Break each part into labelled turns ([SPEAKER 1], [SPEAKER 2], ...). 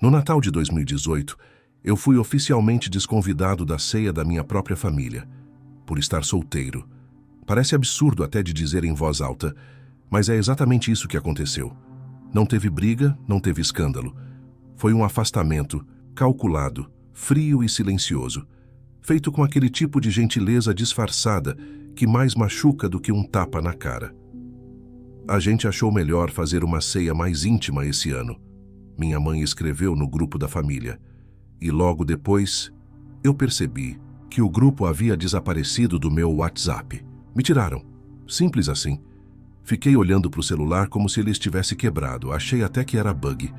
[SPEAKER 1] No Natal de 2018, eu fui oficialmente desconvidado da ceia da minha própria família, por estar solteiro. Parece absurdo até de dizer em voz alta, mas é exatamente isso que aconteceu. Não teve briga, não teve escândalo. Foi um afastamento, calculado, frio e silencioso, feito com aquele tipo de gentileza disfarçada que mais machuca do que um tapa na cara. A gente achou melhor fazer uma ceia mais íntima esse ano. Minha mãe escreveu no grupo da família. E logo depois, eu percebi que o grupo havia desaparecido do meu WhatsApp. Me tiraram. Simples assim. Fiquei olhando para o celular como se ele estivesse quebrado. Achei até que era bug.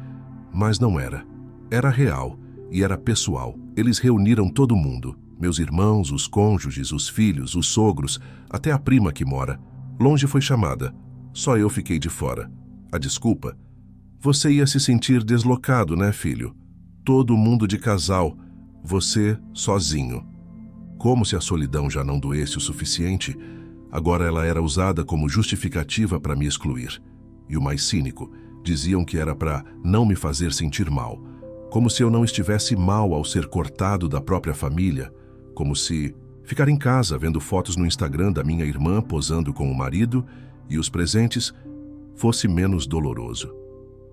[SPEAKER 1] Mas não era. Era real e era pessoal. Eles reuniram todo mundo. Meus irmãos, os cônjuges, os filhos, os sogros, até a prima que mora. Longe foi chamada. Só eu fiquei de fora. A desculpa? Você ia se sentir deslocado, né, filho? Todo mundo de casal. Você sozinho. Como se a solidão já não doesse o suficiente, agora ela era usada como justificativa para me excluir. E o mais cínico, diziam que era para não me fazer sentir mal. Como se eu não estivesse mal ao ser cortado da própria família. Como se ficar em casa vendo fotos no Instagram da minha irmã posando com o marido e os presentes fosse menos doloroso.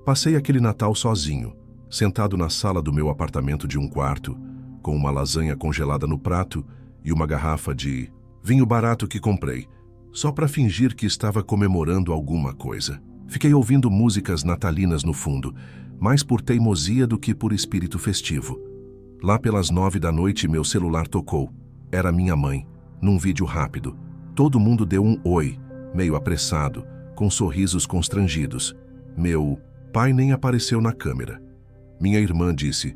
[SPEAKER 1] Passei aquele Natal sozinho, sentado na sala do meu apartamento de um quarto, com uma lasanha congelada no prato e uma garrafa de vinho barato que comprei, só para fingir que estava comemorando alguma coisa. Fiquei ouvindo músicas natalinas no fundo, mais por teimosia do que por espírito festivo. Lá pelas 9 da noite, meu celular tocou. Era minha mãe, num vídeo rápido. Todo mundo deu um oi, meio apressado, com sorrisos constrangidos. Meu pai nem apareceu na câmera. Minha irmã disse: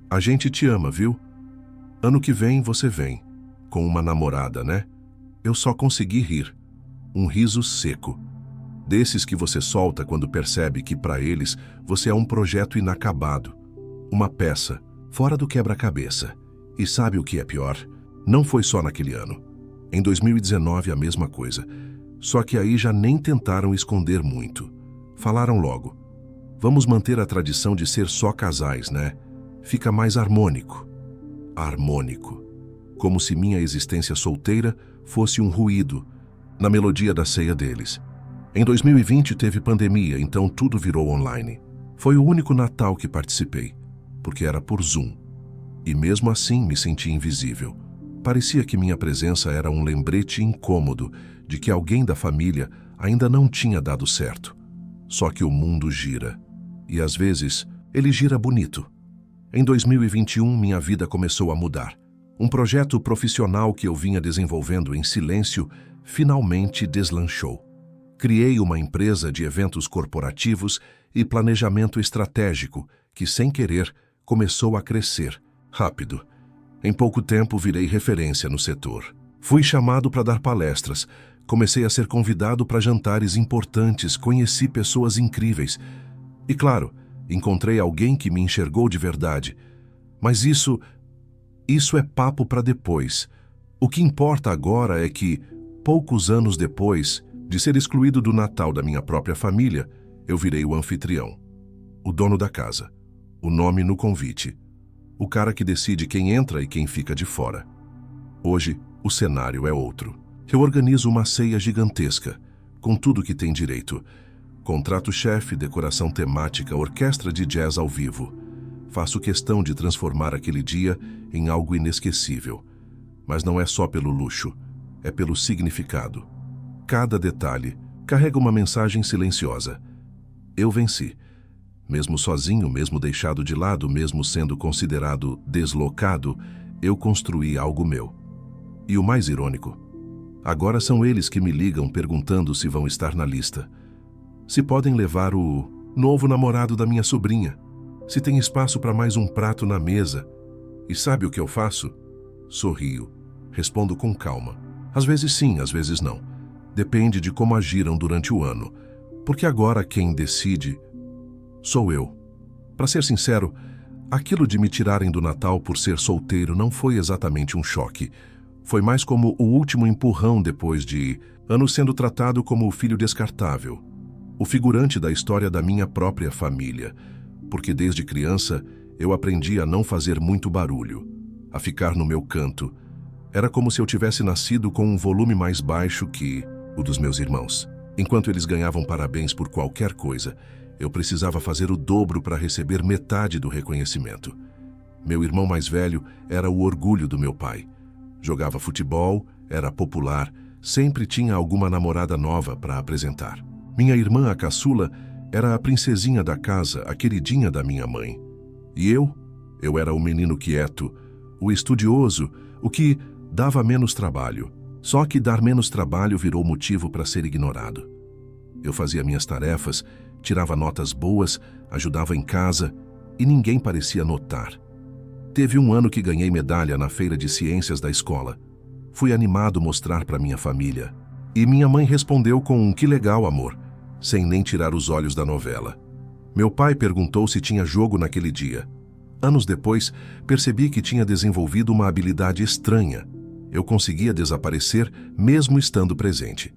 [SPEAKER 1] "A gente te ama, viu? Ano que vem você vem, com uma namorada, né?" Eu só consegui rir. Um riso seco. Desses que você solta quando percebe que para eles você é um projeto inacabado. Uma peça, fora do quebra-cabeça. E sabe o que é pior? Não foi só naquele ano. Em 2019 a mesma coisa. Só que aí já nem tentaram esconder muito. Falaram logo: "Vamos manter a tradição de ser só casais, né? Fica mais harmônico." Harmônico. Como se minha existência solteira fosse um ruído na melodia da ceia deles. Em 2020 teve pandemia, então tudo virou online. Foi o único Natal que participei, porque era por Zoom. E mesmo assim me senti invisível. Parecia que minha presença era um lembrete incômodo de que alguém da família ainda não tinha dado certo. Só que o mundo gira. E às vezes, ele gira bonito. Em 2021, minha vida começou a mudar. Um projeto profissional que eu vinha desenvolvendo em silêncio finalmente deslanchou. Criei uma empresa de eventos corporativos e planejamento estratégico que, sem querer, começou a crescer rápido. Em pouco tempo, virei referência no setor. Fui chamado para dar palestras, comecei a ser convidado para jantares importantes, conheci pessoas incríveis. E claro, encontrei alguém que me enxergou de verdade. Mas isso é papo para depois. O que importa agora é que, poucos anos depois de ser excluído do Natal da minha própria família, eu virei o anfitrião, o dono da casa, o nome no convite, o cara que decide quem entra e quem fica de fora. Hoje, o cenário é outro. Eu organizo uma ceia gigantesca, com tudo que tem direito. Contrato-chefe, decoração temática, orquestra de jazz ao vivo. Faço questão de transformar aquele dia em algo inesquecível. Mas não é só pelo luxo, é pelo significado. Cada detalhe carrega uma mensagem silenciosa. Eu venci. Mesmo sozinho, mesmo deixado de lado, mesmo sendo considerado deslocado, eu construí algo meu. E o mais irônico, agora são eles que me ligam perguntando se vão estar na lista. Se podem levar o novo namorado da minha sobrinha. Se tem espaço para mais um prato na mesa. E sabe o que eu faço? Sorrio. Respondo com calma. Às vezes sim, às vezes não. Depende de como agiram durante o ano. Porque agora quem decide sou eu. Para ser sincero, aquilo de me tirarem do Natal por ser solteiro não foi exatamente um choque. Foi mais como o último empurrão depois de anos sendo tratado como o filho descartável. O figurante da história da minha própria família. porque desde criança eu aprendi a não fazer muito barulho, a ficar no meu canto. Era como se eu tivesse nascido com um volume mais baixo que o dos meus irmãos. Enquanto eles ganhavam parabéns por qualquer coisa, eu precisava fazer o dobro para receber metade do reconhecimento. Meu irmão mais velho era o orgulho do meu pai. Jogava futebol, era popular, sempre tinha alguma namorada nova para apresentar. Minha irmã, a caçula, era a princesinha da casa, a queridinha da minha mãe. E eu era o menino quieto, o estudioso, o que dava menos trabalho. Só que dar menos trabalho virou motivo para ser ignorado. Eu fazia minhas tarefas, tirava notas boas, ajudava em casa e ninguém parecia notar. Teve um ano que ganhei medalha na feira de ciências da escola. Fui animado mostrar para minha família. E minha mãe respondeu com um "que legal, amor", sem nem tirar os olhos da novela. Meu pai perguntou se tinha jogo naquele dia. Anos depois, percebi que tinha desenvolvido uma habilidade estranha. Eu conseguia desaparecer mesmo estando presente.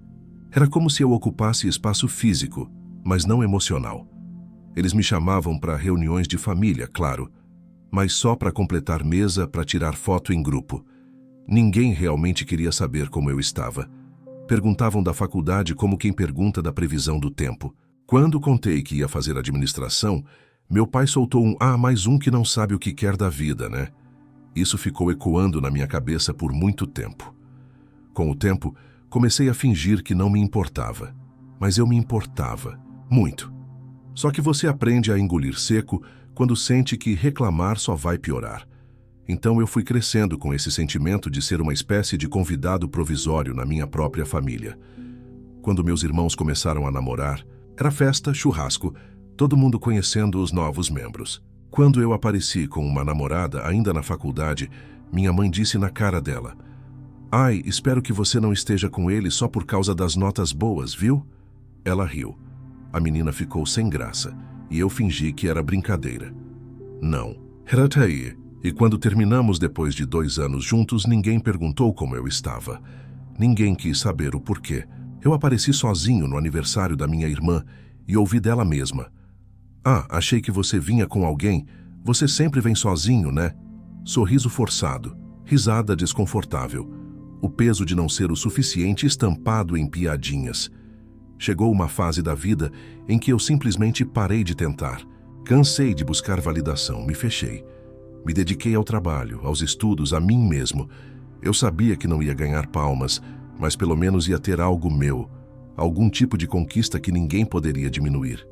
[SPEAKER 1] Era como se eu ocupasse espaço físico, mas não emocional. Eles me chamavam para reuniões de família, claro, mas só para completar mesa, para tirar foto em grupo. Ninguém realmente queria saber como eu estava. Perguntavam da faculdade como quem pergunta da previsão do tempo. Quando contei que ia fazer administração, meu pai soltou mais um que não sabe o que quer da vida, né? Isso ficou ecoando na minha cabeça por muito tempo. Com o tempo, comecei a fingir que não me importava. Mas eu me importava, muito. Só que você aprende a engolir seco quando sente que reclamar só vai piorar. Então eu fui crescendo com esse sentimento de ser uma espécie de convidado provisório na minha própria família. Quando meus irmãos começaram a namorar, era festa, churrasco, todo mundo conhecendo os novos membros. Quando eu apareci com uma namorada ainda na faculdade, minha mãe disse na cara dela: "Ai, espero que você não esteja com ele só por causa das notas boas, viu?" Ela riu. A menina ficou sem graça e eu fingi que era brincadeira. Não, era aí. E quando terminamos depois de 2 anos juntos, ninguém perguntou como eu estava. Ninguém quis saber o porquê. Eu apareci sozinho no aniversário da minha irmã e ouvi dela mesma: achei que você vinha com alguém. Você sempre vem sozinho, né?" Sorriso forçado, risada desconfortável, o peso de não ser o suficiente estampado em piadinhas. Chegou uma fase da vida em que eu simplesmente parei de tentar. Cansei de buscar validação, me fechei. Me dediquei ao trabalho, aos estudos, a mim mesmo. Eu sabia que não ia ganhar palmas, mas pelo menos ia ter algo meu, algum tipo de conquista que ninguém poderia diminuir.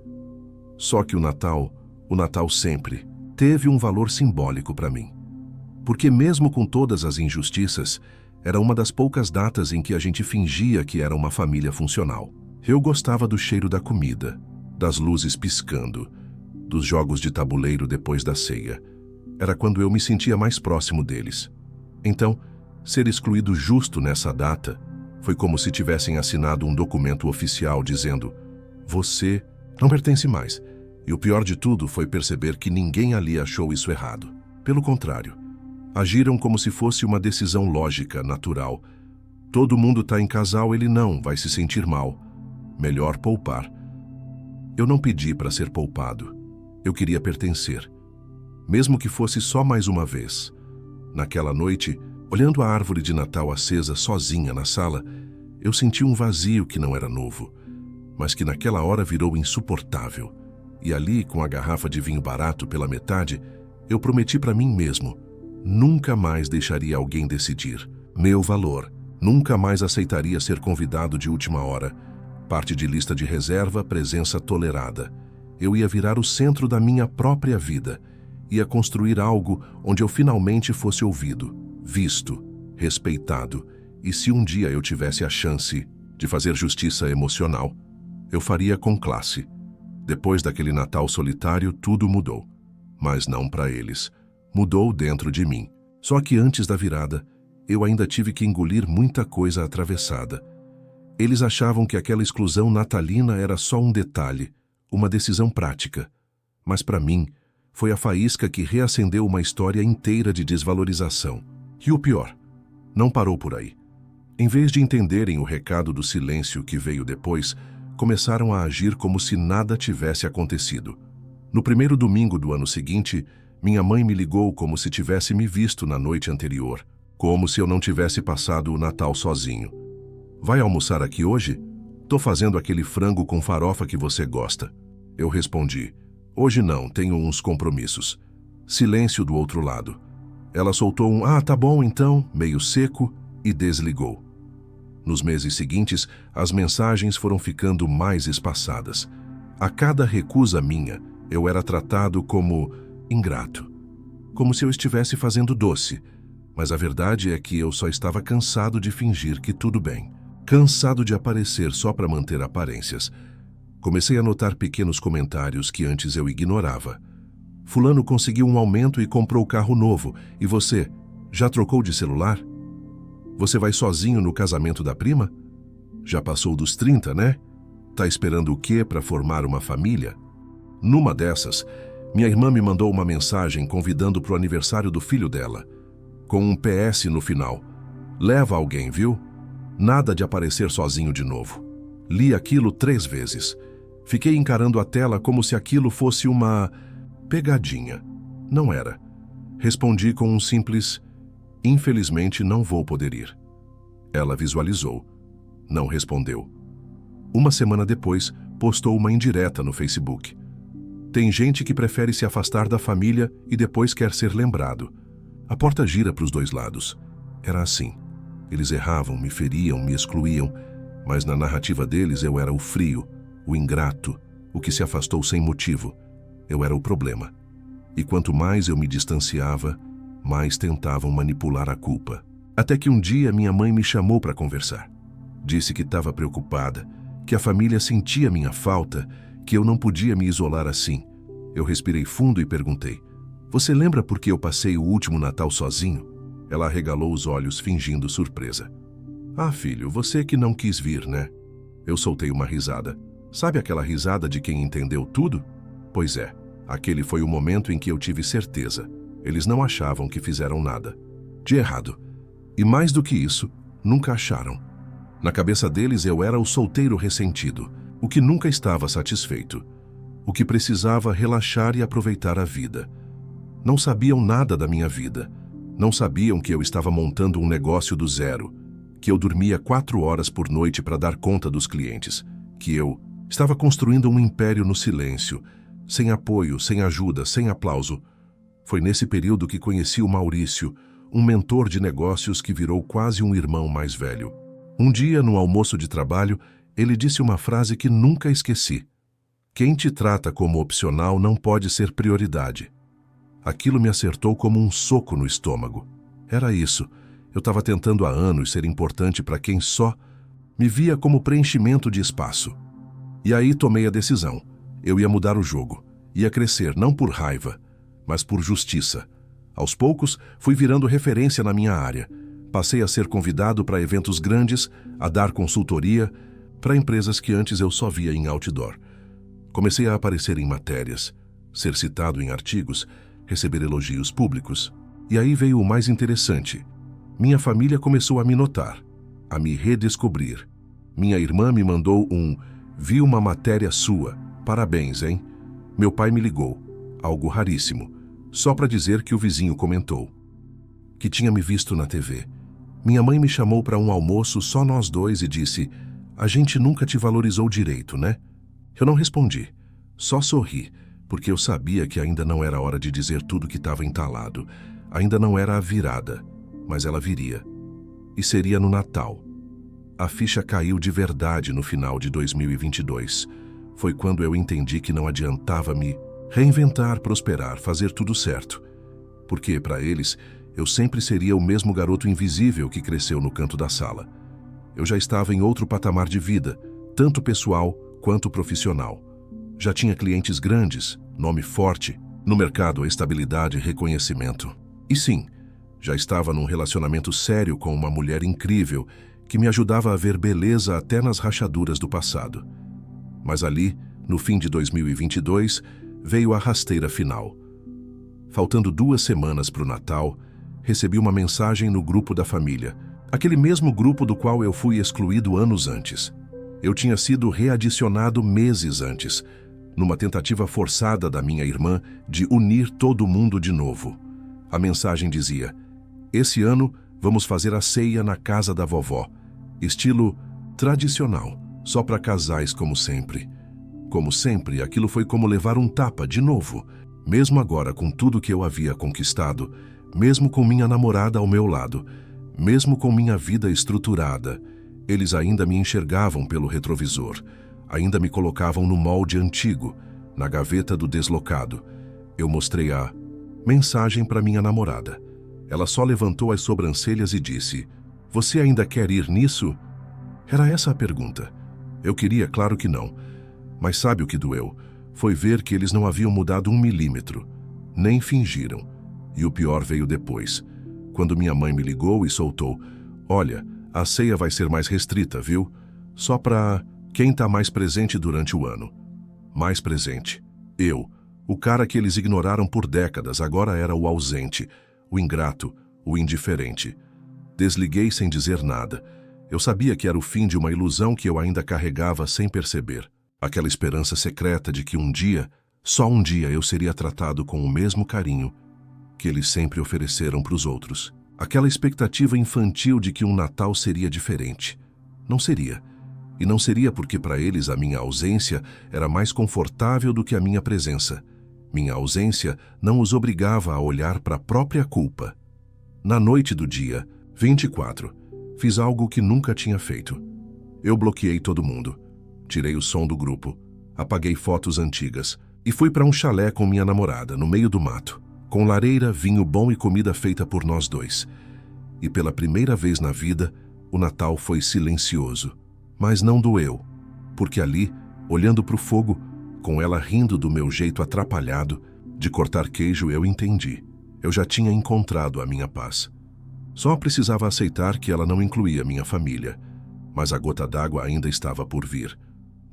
[SPEAKER 1] Só que o Natal sempre, teve um valor simbólico para mim. Porque mesmo com todas as injustiças, era uma das poucas datas em que a gente fingia que era uma família funcional. Eu gostava do cheiro da comida, das luzes piscando, dos jogos de tabuleiro depois da ceia. Era quando eu me sentia mais próximo deles. Então, ser excluído justo nessa data foi como se tivessem assinado um documento oficial dizendo: "Você não pertence mais." E o pior de tudo foi perceber que ninguém ali achou isso errado. Pelo contrário, agiram como se fosse uma decisão lógica, natural. Todo mundo está em casal, ele não vai se sentir mal. Melhor poupar. Eu não pedi para ser poupado. Eu queria pertencer. Mesmo que fosse só mais uma vez. Naquela noite, olhando a árvore de Natal acesa sozinha na sala, eu senti um vazio que não era novo, mas que naquela hora virou insuportável. E ali, com a garrafa de vinho barato pela metade, eu prometi para mim mesmo: nunca mais deixaria alguém decidir meu valor. Nunca mais aceitaria ser convidado de última hora. Parte de lista de reserva, presença tolerada. Eu ia virar o centro da minha própria vida. Ia construir algo onde eu finalmente fosse ouvido, visto, respeitado. E se um dia eu tivesse a chance de fazer justiça emocional, eu faria com classe. Depois daquele Natal solitário, tudo mudou. Mas não para eles. Mudou dentro de mim. Só que antes da virada, eu ainda tive que engolir muita coisa atravessada. Eles achavam que aquela exclusão natalina era só um detalhe, uma decisão prática. Mas para mim, foi a faísca que reacendeu uma história inteira de desvalorização. E o pior, não parou por aí. Em vez de entenderem o recado do silêncio que veio depois, começaram a agir como se nada tivesse acontecido. No primeiro domingo do ano seguinte, minha mãe me ligou como se tivesse me visto na noite anterior, como se eu não tivesse passado o Natal sozinho. Vai almoçar aqui hoje? Tô fazendo aquele frango com farofa que você gosta. Eu respondi, hoje não, tenho uns compromissos. Silêncio do outro lado. Ela soltou um tá bom então, meio seco, e desligou. Nos meses seguintes, as mensagens foram ficando mais espaçadas. A cada recusa minha, eu era tratado como ingrato. Como se eu estivesse fazendo doce. Mas a verdade é que eu só estava cansado de fingir que tudo bem. Cansado de aparecer só para manter aparências. Comecei a notar pequenos comentários que antes eu ignorava. Fulano conseguiu um aumento e comprou carro novo. E você, já trocou de celular? Você vai sozinho no casamento da prima? Já passou dos 30, né? Tá esperando o quê para formar uma família? Numa dessas, minha irmã me mandou uma mensagem convidando para o aniversário do filho dela, com um PS no final. Leva alguém, viu? Nada de aparecer sozinho de novo. Li aquilo 3 vezes. Fiquei encarando a tela como se aquilo fosse uma pegadinha. Não era. Respondi com um simples, infelizmente não vou poder ir. Ela visualizou. Não respondeu. Uma semana depois, postou uma indireta no Facebook. Tem gente que prefere se afastar da família e depois quer ser lembrado. A porta gira para os dois lados. Era assim. Eles erravam, me feriam, me excluíam, mas na narrativa deles eu era o frio, o ingrato, o que se afastou sem motivo. Eu era o problema. E quanto mais eu me distanciava, mais tentavam manipular a culpa. Até que um dia minha mãe me chamou para conversar. Disse que estava preocupada, que a família sentia minha falta, que eu não podia me isolar assim. Eu respirei fundo e perguntei, você lembra por que eu passei o último Natal sozinho? Ela arregalou os olhos fingindo surpresa. Filho, você que não quis vir, né? Eu soltei uma risada. Sabe aquela risada de quem entendeu tudo? Pois é, aquele foi o momento em que eu tive certeza. Eles não achavam que fizeram nada de errado. E mais do que isso, nunca acharam. Na cabeça deles eu era o solteiro ressentido, o que nunca estava satisfeito, o que precisava relaxar e aproveitar a vida. Não sabiam nada da minha vida. Não sabiam que eu estava montando um negócio do zero, que eu dormia 4 horas por noite para dar conta dos clientes, que eu estava construindo um império no silêncio, sem apoio, sem ajuda, sem aplauso. Foi nesse período que conheci o Maurício, um mentor de negócios que virou quase um irmão mais velho. Um dia, no almoço de trabalho, ele disse uma frase que nunca esqueci. Quem te trata como opcional não pode ser prioridade. Aquilo me acertou como um soco no estômago. Era isso. Eu estava tentando há anos ser importante para quem só me via como preenchimento de espaço. E aí tomei a decisão. Eu ia mudar o jogo. Ia crescer, não por raiva, mas por justiça. Aos poucos, fui virando referência na minha área. Passei a ser convidado para eventos grandes, a dar consultoria para empresas que antes eu só via em outdoor. Comecei a aparecer em matérias, ser citado em artigos, receber elogios públicos. E aí veio o mais interessante. Minha família começou a me notar, a me redescobrir. Minha irmã me mandou vi uma matéria sua, parabéns, hein? Meu pai me ligou, algo raríssimo, só para dizer que o vizinho comentou, que tinha me visto na TV. Minha mãe me chamou para um almoço só nós dois e disse, a gente nunca te valorizou direito, né? Eu não respondi, só sorri, porque eu sabia que ainda não era hora de dizer tudo que estava entalado. Ainda não era a virada, mas ela viria. E seria no Natal. A ficha caiu de verdade no final de 2022. Foi quando eu entendi que não adiantava me reinventar, prosperar, fazer tudo certo. Porque, para eles, eu sempre seria o mesmo garoto invisível que cresceu no canto da sala. Eu já estava em outro patamar de vida, tanto pessoal quanto profissional. Já tinha clientes grandes, nome forte, no mercado estabilidade e reconhecimento. E sim, já estava num relacionamento sério com uma mulher incrível que me ajudava a ver beleza até nas rachaduras do passado. Mas ali, no fim de 2022, veio a rasteira final. Faltando 2 semanas para o Natal, recebi uma mensagem no grupo da família, aquele mesmo grupo do qual eu fui excluído anos antes. Eu tinha sido readicionado meses antes, numa tentativa forçada da minha irmã de unir todo mundo de novo. A mensagem dizia: esse ano vamos fazer a ceia na casa da vovó, estilo tradicional, só para casais como sempre. Como sempre, aquilo foi como levar um tapa de novo. Mesmo agora, com tudo que eu havia conquistado, mesmo com minha namorada ao meu lado, mesmo com minha vida estruturada, eles ainda me enxergavam pelo retrovisor, ainda me colocavam no molde antigo, na gaveta do deslocado. Eu mostrei a mensagem para minha namorada. Ela só levantou as sobrancelhas e disse: "Você ainda quer ir nisso?" Era essa a pergunta. Eu queria, claro que não. Mas sabe o que doeu? Foi ver que eles não haviam mudado 1 milímetro. Nem fingiram. E o pior veio depois, quando minha mãe me ligou e soltou: "Olha, a ceia vai ser mais restrita, viu? Só para quem está mais presente durante o ano." Mais presente. Eu, o cara que eles ignoraram por décadas, agora era o ausente, o ingrato, o indiferente. Desliguei sem dizer nada. Eu sabia que era o fim de uma ilusão que eu ainda carregava sem perceber. Aquela esperança secreta de que um dia, só um dia, eu seria tratado com o mesmo carinho que eles sempre ofereceram para os outros. Aquela expectativa infantil de que um Natal seria diferente. Não seria. E não seria porque para eles a minha ausência era mais confortável do que a minha presença. Minha ausência não os obrigava a olhar para a própria culpa. Na noite do dia 24, fiz algo que nunca tinha feito. Eu bloqueei todo mundo. Tirei o som do grupo, apaguei fotos antigas e fui para um chalé com minha namorada, no meio do mato, com lareira, vinho bom e comida feita por nós dois. E pela primeira vez na vida, o Natal foi silencioso. Mas não doeu, porque ali, olhando para o fogo, com ela rindo do meu jeito atrapalhado de cortar queijo, eu entendi. Eu já tinha encontrado a minha paz. Só precisava aceitar que ela não incluía minha família, mas a gota d'água ainda estava por vir.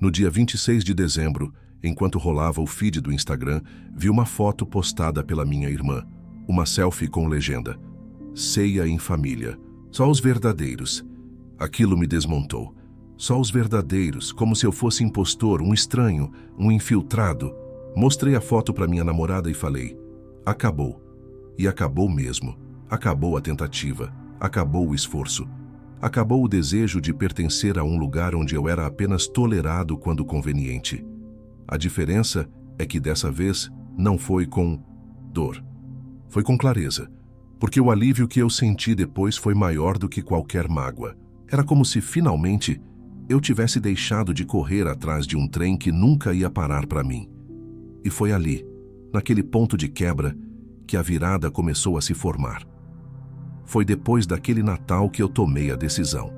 [SPEAKER 1] No dia 26 de dezembro, enquanto rolava o feed do Instagram, vi uma foto postada pela minha irmã, uma selfie com legenda: "Ceia em família. Só os verdadeiros." Aquilo me desmontou. Só os verdadeiros, como se eu fosse impostor, um estranho, um infiltrado. Mostrei a foto para minha namorada e falei: "Acabou." E acabou mesmo. Acabou a tentativa. Acabou o esforço. Acabou o desejo de pertencer a um lugar onde eu era apenas tolerado quando conveniente. A diferença é que dessa vez não foi com dor. Foi com clareza, porque o alívio que eu senti depois foi maior do que qualquer mágoa. Era como se, finalmente, eu tivesse deixado de correr atrás de um trem que nunca ia parar para mim. E foi ali, naquele ponto de quebra, que a virada começou a se formar. Foi depois daquele Natal que eu tomei a decisão.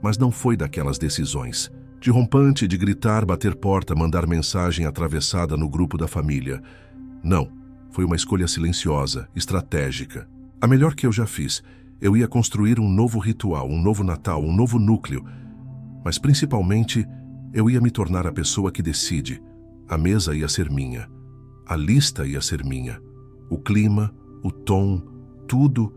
[SPEAKER 1] Mas não foi daquelas decisões de rompante, de gritar, bater porta, mandar mensagem atravessada no grupo da família. Não, foi uma escolha silenciosa, estratégica. A melhor que eu já fiz. Eu ia construir um novo ritual, um novo Natal, um novo núcleo. Mas principalmente, eu ia me tornar a pessoa que decide. A mesa ia ser minha. A lista ia ser minha. O clima, o tom, tudo.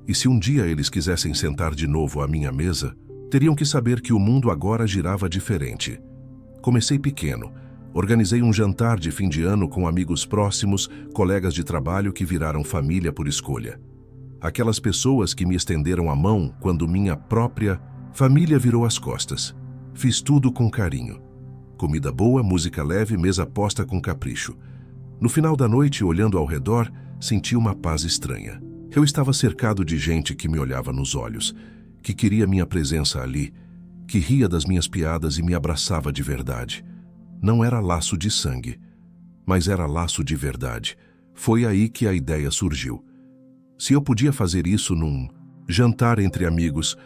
[SPEAKER 1] E se um dia eles quisessem sentar de novo à minha mesa, teriam que saber que o mundo agora girava diferente. Comecei pequeno. Organizei um jantar de fim de ano com amigos próximos, colegas de trabalho que viraram família por escolha. Aquelas pessoas que me estenderam a mão quando minha própria família virou as costas. Fiz tudo com carinho. Comida boa, música leve, mesa posta com capricho. No final da noite, olhando ao redor, senti uma paz estranha. Eu estava cercado de gente que me olhava nos olhos, que queria minha presença ali, que ria das minhas piadas e me abraçava de verdade. Não era laço de sangue, mas era laço de verdade. Foi aí que a ideia surgiu. Se eu podia fazer isso num jantar entre amigos,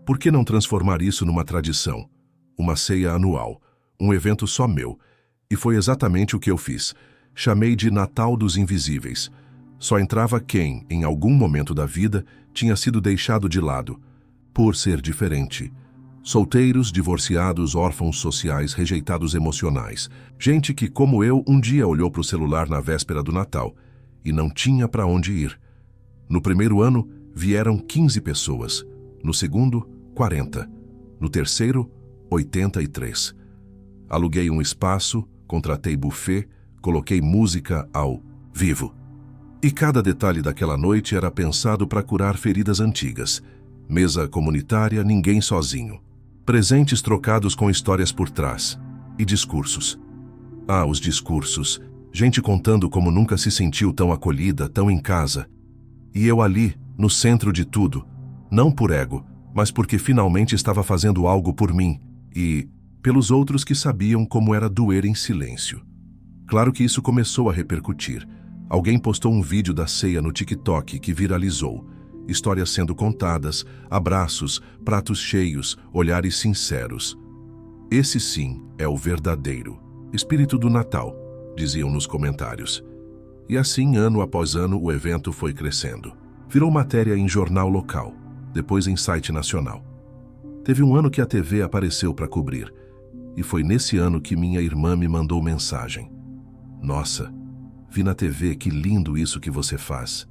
[SPEAKER 1] por que não transformar isso numa tradição? Uma ceia anual, um evento só meu. E foi exatamente o que eu fiz. Chamei de Natal dos Invisíveis. Só entrava quem, em algum momento da vida, tinha sido deixado de lado, por ser diferente. Solteiros, divorciados, órfãos sociais, rejeitados emocionais. Gente que, como eu, um dia olhou para o celular na véspera do Natal e não tinha para onde ir. No primeiro ano, vieram 15 pessoas. No segundo, 40. No terceiro, 83. Aluguei um espaço, contratei buffet, coloquei música ao vivo. E cada detalhe daquela noite era pensado para curar feridas antigas. Mesa comunitária, ninguém sozinho. Presentes trocados com histórias por trás. E discursos. Ah, os discursos. Gente contando como nunca se sentiu tão acolhida, tão em casa. E eu ali, no centro de tudo. Não por ego, mas porque finalmente estava fazendo algo por mim. E pelos outros que sabiam como era doer em silêncio. Claro que isso começou a repercutir. Alguém postou um vídeo da ceia no TikTok que viralizou. Histórias sendo contadas, abraços, pratos cheios, olhares sinceros. Esse sim é o verdadeiro espírito do Natal, diziam nos comentários. E assim, ano após ano, o evento foi crescendo. Virou matéria em jornal local, depois em site nacional. Teve um ano que a TV apareceu para cobrir. E foi nesse ano que minha irmã me mandou mensagem. Nossa, vi na TV, que lindo isso que você faz.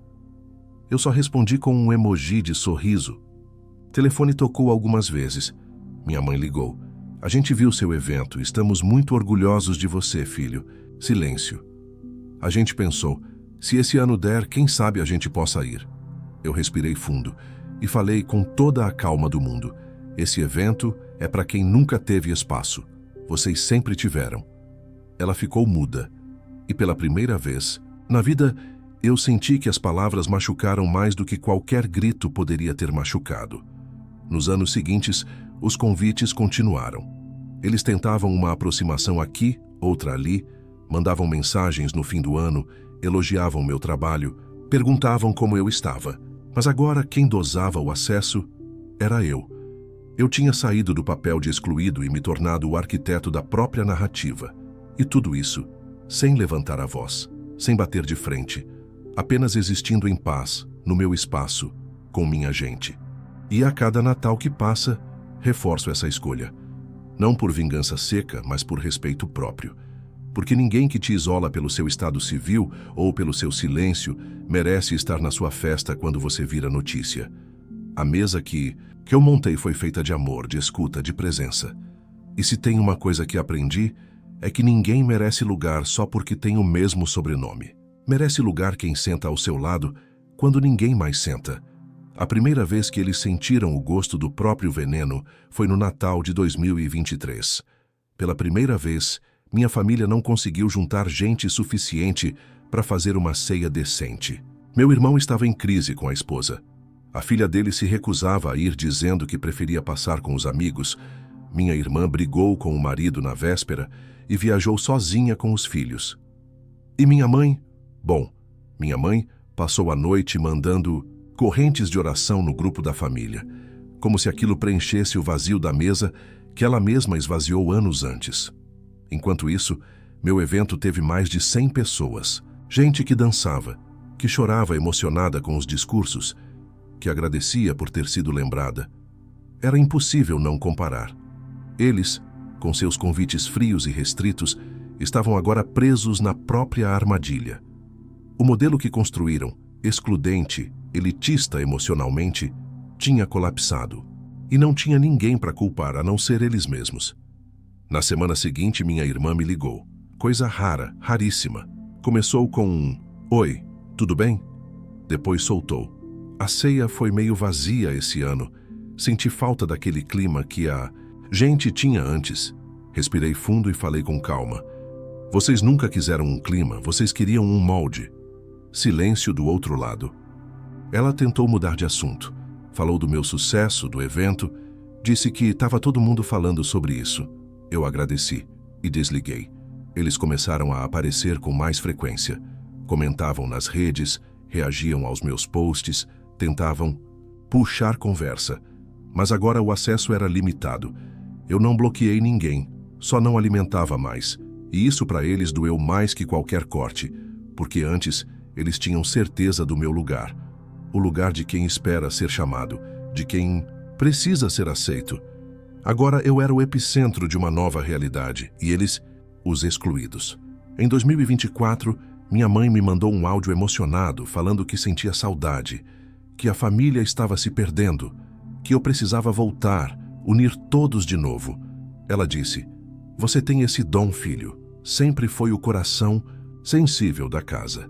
[SPEAKER 1] Eu só respondi com um emoji de sorriso. O telefone tocou algumas vezes. Minha mãe ligou. A gente viu seu evento, estamos muito orgulhosos de você, filho. Silêncio. A gente pensou, se esse ano der, quem sabe a gente possa ir. Eu respirei fundo e falei com toda a calma do mundo. Esse evento é para quem nunca teve espaço. Vocês sempre tiveram. Ela ficou muda. E pela primeira vez, na vida, eu senti que as palavras machucaram mais do que qualquer grito poderia ter machucado. Nos anos seguintes, os convites continuaram. Eles tentavam uma aproximação aqui, outra ali, mandavam mensagens no fim do ano, elogiavam meu trabalho, perguntavam como eu estava. Mas agora quem dosava o acesso era eu. Eu tinha saído do papel de excluído e me tornado o arquiteto da própria narrativa. E tudo isso sem levantar a voz, sem bater de frente, apenas existindo em paz, no meu espaço, com minha gente. E a cada Natal que passa, reforço essa escolha. Não por vingança seca, mas por respeito próprio. Porque ninguém que te isola pelo seu estado civil ou pelo seu silêncio merece estar na sua festa quando você vira notícia. A mesa que eu montei foi feita de amor, de escuta, de presença. E se tem uma coisa que aprendi, é que ninguém merece lugar só porque tem o mesmo sobrenome. Merece lugar quem senta ao seu lado quando ninguém mais senta. A primeira vez que eles sentiram o gosto do próprio veneno foi no Natal de 2023. Pela primeira vez, minha família não conseguiu juntar gente suficiente para fazer uma ceia decente. Meu irmão estava em crise com a esposa. A filha dele se recusava a ir, dizendo que preferia passar com os amigos. Minha irmã brigou com o marido na véspera e viajou sozinha com os filhos. E minha mãe? Bom, minha mãe passou a noite mandando correntes de oração no grupo da família, como se aquilo preenchesse o vazio da mesa que ela mesma esvaziou anos antes. Enquanto isso, meu evento teve mais de 100 pessoas. Gente que dançava, que chorava emocionada com os discursos, que agradecia por ter sido lembrada. Era impossível não comparar. Eles, com seus convites frios e restritos, estavam agora presos na própria armadilha. O modelo que construíram, excludente, elitista emocionalmente, tinha colapsado. E não tinha ninguém para culpar a não ser eles mesmos. Na semana seguinte, minha irmã me ligou. Coisa rara, raríssima. Começou com um "Oi, tudo bem?" Depois soltou. A ceia foi meio vazia esse ano. Senti falta daquele clima que a gente tinha antes. Respirei fundo e falei com calma. Vocês nunca quiseram um clima, vocês queriam um molde. Silêncio do outro lado. Ela tentou mudar de assunto. Falou do meu sucesso, do evento. Disse que estava todo mundo falando sobre isso. Eu agradeci e desliguei. Eles começaram a aparecer com mais frequência. Comentavam nas redes, reagiam aos meus posts, tentavam puxar conversa. Mas agora o acesso era limitado. Eu não bloqueei ninguém, só não alimentava mais. E isso para eles doeu mais que qualquer corte, porque antes eles tinham certeza do meu lugar. O lugar de quem espera ser chamado, de quem precisa ser aceito. Agora eu era o epicentro de uma nova realidade, e eles, os excluídos. Em 2024, minha mãe me mandou um áudio emocionado, falando que sentia saudade, que a família estava se perdendo, que eu precisava voltar, unir todos de novo. Ela disse: "Você tem esse dom, filho. sempre foi o coração sensível da casa.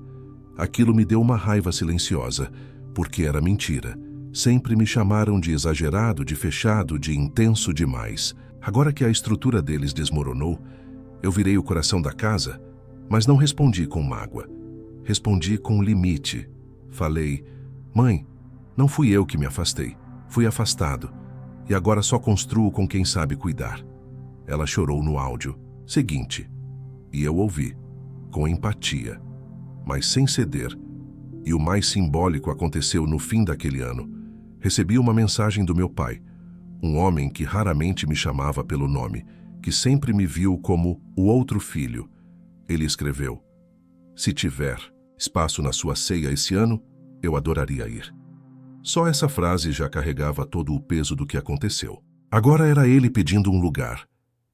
[SPEAKER 1] Aquilo me deu uma raiva silenciosa, porque era mentira. Sempre me chamaram de exagerado, de fechado, de intenso demais. Agora que a estrutura deles desmoronou, eu virei o coração da casa, mas não respondi com mágoa. Respondi com limite. Falei: mãe, não fui eu que me afastei. Fui afastado. E agora só construo com quem sabe cuidar. Ela chorou no áudio seguinte. E eu ouvi, com empatia, mas sem ceder. E o mais simbólico aconteceu no fim daquele ano. Recebi uma mensagem do meu pai, um homem que raramente me chamava pelo nome, que sempre me viu como o outro filho. Ele escreveu: se tiver espaço na sua ceia esse ano, eu adoraria ir. Só essa frase já carregava todo o peso do que aconteceu. Agora era ele pedindo um lugar.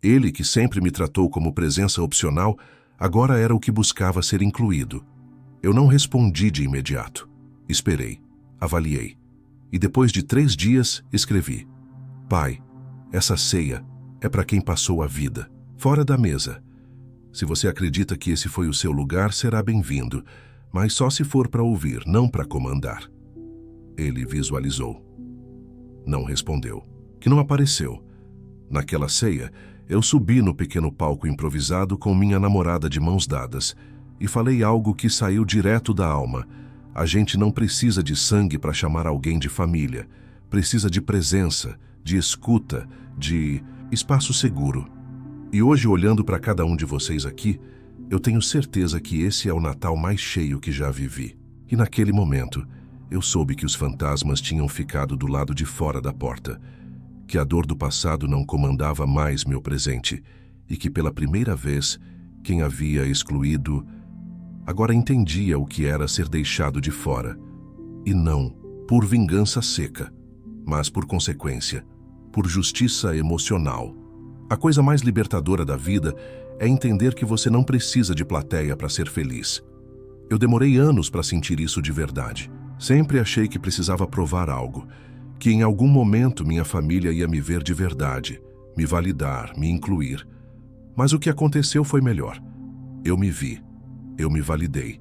[SPEAKER 1] Ele, que sempre me tratou como presença opcional, agora era o que buscava ser incluído. Eu não respondi de imediato. Esperei, avaliei. E depois de 3 dias, escrevi: pai, essa ceia é para quem passou a vida, fora da mesa. Se você acredita que esse foi o seu lugar, será bem-vindo, mas só se for para ouvir, não para comandar. Ele visualizou. Não respondeu, que não apareceu. Naquela ceia, eu subi no pequeno palco improvisado com minha namorada de mãos dadas e falei algo que saiu direto da alma. A gente não precisa de sangue para chamar alguém de família. Precisa de presença, de escuta, de espaço seguro. E hoje, olhando para cada um de vocês aqui, eu tenho certeza que esse é o Natal mais cheio que já vivi. E naquele momento, eu soube que os fantasmas tinham ficado do lado de fora da porta, que a dor do passado não comandava mais meu presente e que pela primeira vez, quem havia excluído agora entendia o que era ser deixado de fora. E não por vingança seca, mas por consequência, por justiça emocional. A coisa mais libertadora da vida é entender que você não precisa de plateia para ser feliz. Eu demorei anos para sentir isso de verdade. Sempre achei que precisava provar algo, que em algum momento minha família ia me ver de verdade, me validar, me incluir. Mas o que aconteceu foi melhor. Eu me vi, eu me validei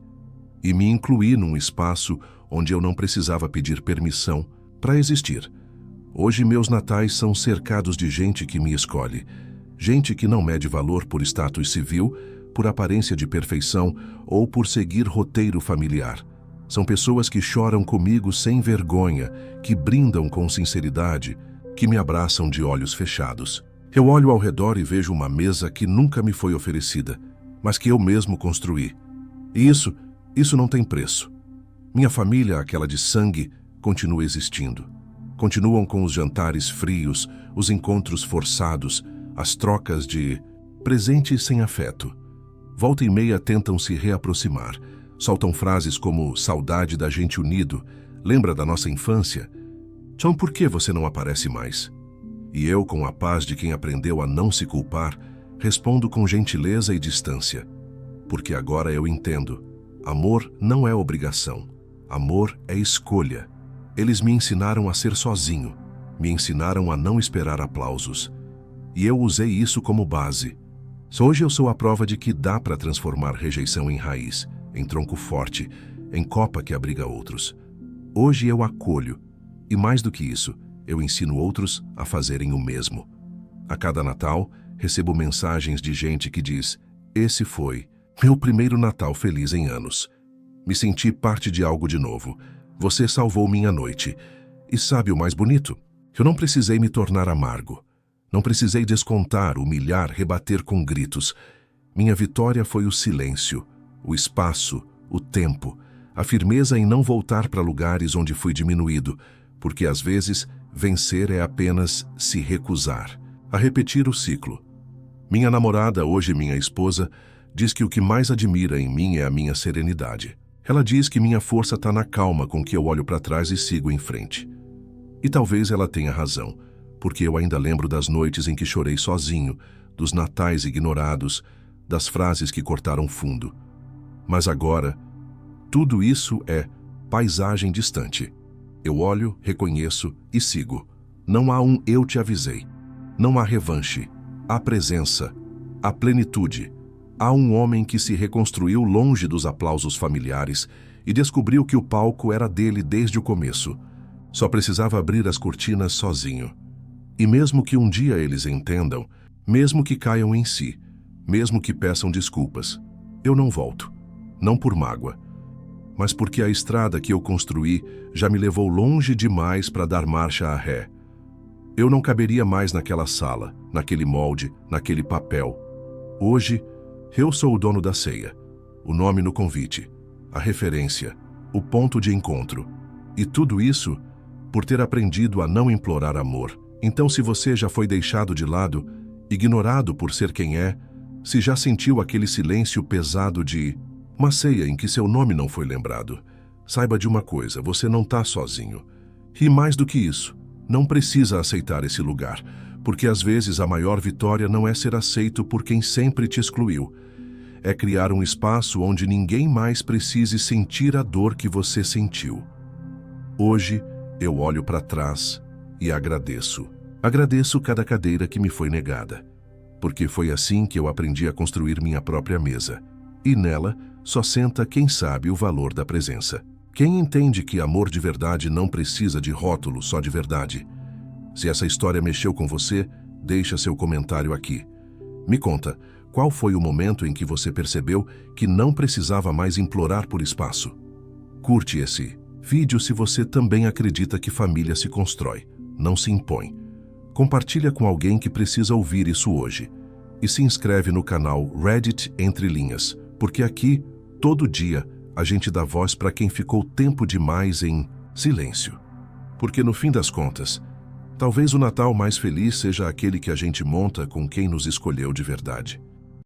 [SPEAKER 1] e me incluí num espaço onde eu não precisava pedir permissão para existir. Hoje meus natais são cercados de gente que me escolhe, gente que não mede valor por status civil, por aparência de perfeição ou por seguir roteiro familiar. São pessoas que choram comigo sem vergonha, que brindam com sinceridade, que me abraçam de olhos fechados. Eu olho ao redor e vejo uma mesa que nunca me foi oferecida, mas que eu mesmo construí. E isso não tem preço. Minha família, aquela de sangue, continua existindo. Continuam com os jantares frios, os encontros forçados, as trocas de presentes sem afeto. Volta e meia tentam se reaproximar. Soltam frases como saudade da gente unido, lembra da nossa infância? Então por que você não aparece mais? E eu, com a paz de quem aprendeu a não se culpar, respondo com gentileza e distância. Porque agora eu entendo. Amor não é obrigação. Amor é escolha. Eles me ensinaram a ser sozinho. Me ensinaram a não esperar aplausos. E eu usei isso como base. Hoje eu sou a prova de que dá para transformar rejeição em raiz, em tronco forte, em copa que abriga outros. Hoje eu acolho, e mais do que isso, eu ensino outros a fazerem o mesmo. A cada Natal, recebo mensagens de gente que diz: esse foi meu primeiro Natal feliz em anos. Me senti parte de algo de novo. Você salvou minha noite. E sabe o mais bonito? Eu não precisei me tornar amargo. Não precisei descontar, humilhar, rebater com gritos. Minha vitória foi o silêncio, o espaço, o tempo, a firmeza em não voltar para lugares onde fui diminuído, porque às vezes vencer é apenas se recusar a repetir o ciclo. Minha namorada, hoje minha esposa, diz que o que mais admira em mim é a minha serenidade. Ela diz que minha força está na calma com que eu olho para trás e sigo em frente. E talvez ela tenha razão, porque eu ainda lembro das noites em que chorei sozinho, dos natais ignorados, das frases que cortaram fundo. Mas agora, tudo isso é paisagem distante. Eu olho, reconheço e sigo. Não há um eu te avisei. Não há revanche. Há presença. Há plenitude. Há um homem que se reconstruiu longe dos aplausos familiares e descobriu que o palco era dele desde o começo. Só precisava abrir as cortinas sozinho. E mesmo que um dia eles entendam, mesmo que caiam em si, mesmo que peçam desculpas, eu não volto. Não por mágoa, mas porque a estrada que eu construí já me levou longe demais para dar marcha a ré. Eu não caberia mais naquela sala, naquele molde, naquele papel. Hoje, eu sou o dono da ceia, o nome no convite, a referência, o ponto de encontro. E tudo isso por ter aprendido a não implorar amor. Então, se você já foi deixado de lado, ignorado por ser quem é, se já sentiu aquele silêncio pesado de uma ceia em que seu nome não foi lembrado, saiba de uma coisa, você não está sozinho. E mais do que isso, não precisa aceitar esse lugar, porque às vezes a maior vitória não é ser aceito por quem sempre te excluiu. É criar um espaço onde ninguém mais precise sentir a dor que você sentiu. Hoje, eu olho para trás e agradeço. Agradeço cada cadeira que me foi negada, porque foi assim que eu aprendi a construir minha própria mesa. E nela, só senta quem sabe o valor da presença. Quem entende que amor de verdade não precisa de rótulo, só de verdade. Se essa história mexeu com você, deixa seu comentário aqui. Me conta, qual foi o momento em que você percebeu que não precisava mais implorar por espaço? Curte esse vídeo se você também acredita que família se constrói, não se impõe. Compartilha com alguém que precisa ouvir isso hoje. E se inscreve no canal Reddit Entre Linhas, porque aqui, todo dia, a gente dá voz para quem ficou tempo demais em silêncio. Porque no fim das contas, talvez o Natal mais feliz seja aquele que a gente monta com quem nos escolheu de verdade.